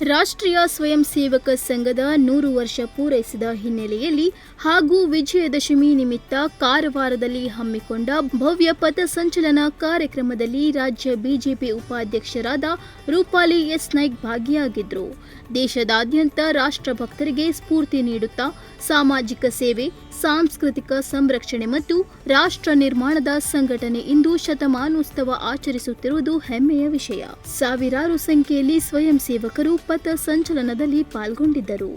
ರಾಷ್ಟ್ರೀಯ ಸ್ವಯಂ ಸೇವಕ ಸಂಘದ 100 ವರ್ಷ ಪೂರೈಸಿದ ಹಿನ್ನೆಲೆಯಲ್ಲಿ ಹಾಗೂ ವಿಜಯದಶಮಿ ನಿಮಿತ್ತ ಕಾರವಾರದಲ್ಲಿ ಹಮ್ಮಿಕೊಂಡ ಭವ್ಯ ಪಥಸಂಚಲನ ಕಾರ್ಯಕ್ರಮದಲ್ಲಿ ರಾಜ್ಯ ಬಿಜೆಪಿ ಉಪಾಧ್ಯಕ್ಷರಾದ ರೂಪಾಲಿ ಎಸ್ ನಾಯ್ಕ್ ಭಾಗಿಯಾಗಿದ್ದರು. ದೇಶದಾದ್ಯಂತ ರಾಷ್ಟ್ರಭಕ್ತರಿಗೆ ಸ್ಫೂರ್ತಿ ನೀಡುತ್ತಾ ಸಾಮಾಜಿಕ ಸೇವೆ, ಸಾಂಸ್ಕೃತಿಕ ಸಂರಕ್ಷಣೆ ಮತ್ತು ರಾಷ್ಟ್ರ ನಿರ್ಮಾಣದ ಸಂಘಟನೆ ಇಂದು ಶತಮಾನೋತ್ಸವ ಆಚರಿಸುತ್ತಿರುವುದು ಹೆಮ್ಮೆಯ ವಿಷಯ. ಸಾವಿರಾರು ಸಂಖ್ಯೆಯಲ್ಲಿ ಸ್ವಯಂ ಸೇವಕರು ಪಥ ಸಂಚಲನದಲ್ಲಿ ಪಾಲ್ಗೊಂಡಿದ್ದರು.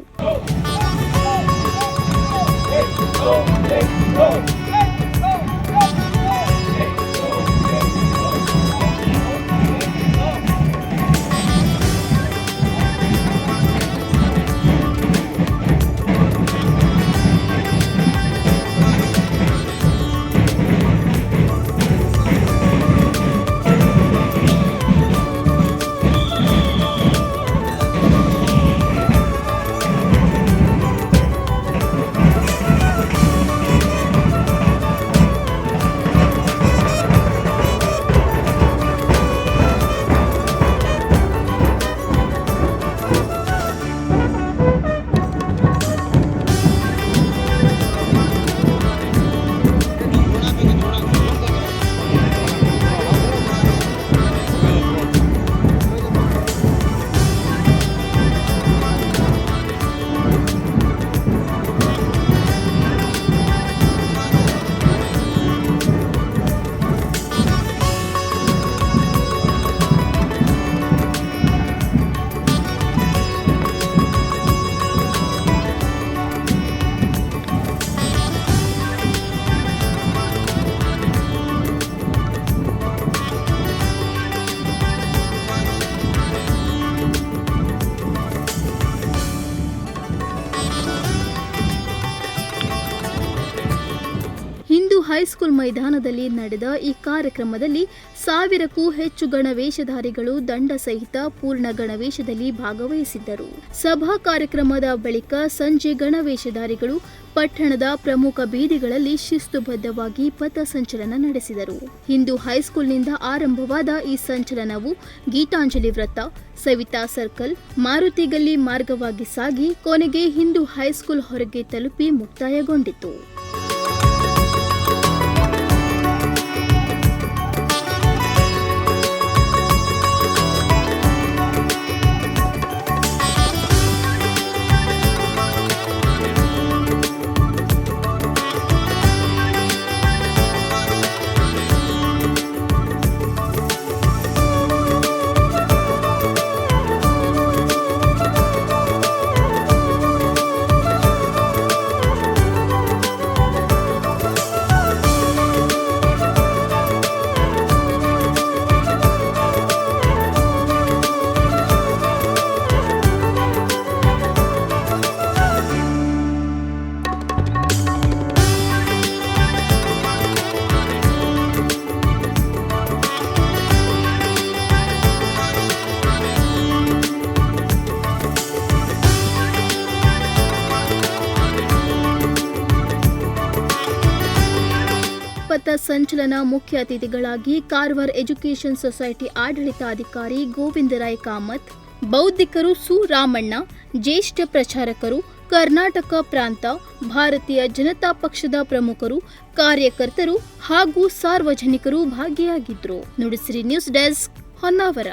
ಹಿಂದೂ ಹೈಸ್ಕೂಲ್ ಮೈದಾನದಲ್ಲಿ ನಡೆದ ಈ ಕಾರ್ಯಕ್ರಮದಲ್ಲಿ 1000ಕ್ಕೂ ಹೆಚ್ಚು ಗಣವೇಷಧಾರಿಗಳು ದಂಡ ಸಹಿತ ಪೂರ್ಣ ಗಣವೇಷದಲ್ಲಿ ಭಾಗವಹಿಸಿದ್ದರು. ಸಭಾ ಕಾರ್ಯಕ್ರಮದ ಬಳಿಕ ಸಂಜೆ ಗಣವೇಷಧಾರಿಗಳು ಪಟ್ಟಣದ ಪ್ರಮುಖ ಬೀದಿಗಳಲ್ಲಿ ಶಿಸ್ತುಬದ್ಧವಾಗಿ ಪಥ ಸಂಚಲನ ನಡೆಸಿದರು. ಹಿಂದೂ ಹೈಸ್ಕೂಲ್ನಿಂದ ಆರಂಭವಾದ ಈ ಸಂಚಲನವು ಗೀತಾಂಜಲಿ ವೃತ್ತ, ಸವಿತಾ ಸರ್ಕಲ್, ಮಾರುತಿ ಗಲ್ಲಿ ಮಾರ್ಗವಾಗಿ ಸಾಗಿ ಕೊನೆಗೆ ಹಿಂದೂ ಹೈಸ್ಕೂಲ್ ಹೊರಗೆ ತಲುಪಿ ಮುಕ್ತಾಯಗೊಂಡಿತು. ಪಥ ಸಂಚಲನ ಮುಖ್ಯ ಅತಿಥಿಗಳಾಗಿ ಕಾರವಾರ ಎಜುಕೇಷನ್ ಸೊಸೈಟಿ ಆಡಳಿತಾಧಿಕಾರಿ ಗೋವಿಂದರಾಯ್ ಕಾಮತ್, ಬೌದ್ಧಿಕರು ಸು ರಾಮಣ್ಣ, ಜ್ಯೇಷ್ಠ ಪ್ರಚಾರಕರು, ಕರ್ನಾಟಕ ಪ್ರಾಂತ ಭಾರತೀಯ ಜನತಾ ಪಕ್ಷದ ಪ್ರಮುಖರು, ಕಾರ್ಯಕರ್ತರು ಹಾಗೂ ಸಾರ್ವಜನಿಕರು ಭಾಗಿಯಾಗಿದ್ದರು. Nudisiri news desk, Honnavar.